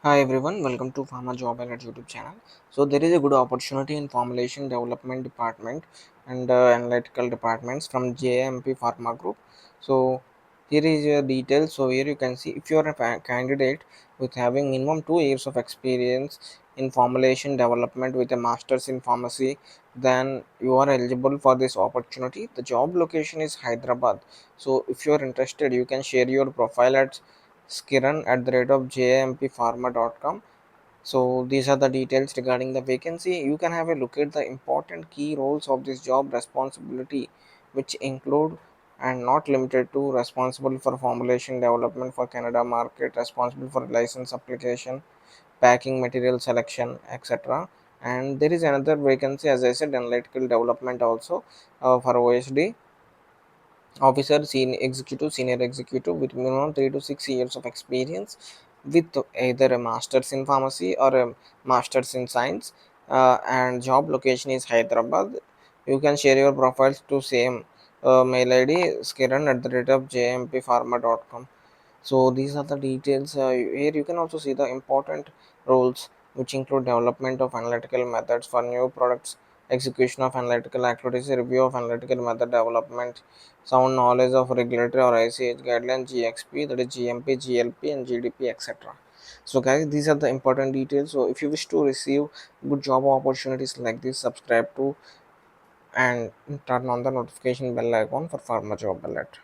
Hi everyone, welcome to Pharma Job Alert YouTube channel. So there is a good opportunity in formulation development department and analytical departments from JAMP Pharma Group. So here is your details. So here you can see if you are a candidate with having minimum 2 years of experience in formulation development with a master's in pharmacy, then you are eligible for this opportunity. The job location is Hyderabad. So if you are interested, you can share your profile at skiran@the rate of jampharma.com. So these are the details regarding the vacancy. You can have a look at the important key roles of this job responsibility, which include and not limited to responsible for formulation development for Canada market, responsible for license application, packing material selection, etc. And there is another vacancy, as I said, analytical development also, for OSD officer, senior executive with minimum 3 to 6 years of experience with either a master's in pharmacy or a master's in science, and job location is Hyderabad. You can share your profiles to same mail id skiran@the rate of jmpharma.com. So these are the details. Here you can also see the important roles, which include development of analytical methods for new products, execution of analytical activities, review of analytical method development, sound knowledge of regulatory or ICH guidelines, GXP, that is GMP, GLP, and GDP, etc. So guys, these are the important details. So if you wish to receive good job opportunities like this, subscribe to and turn on the notification bell icon for Pharma Job Alert.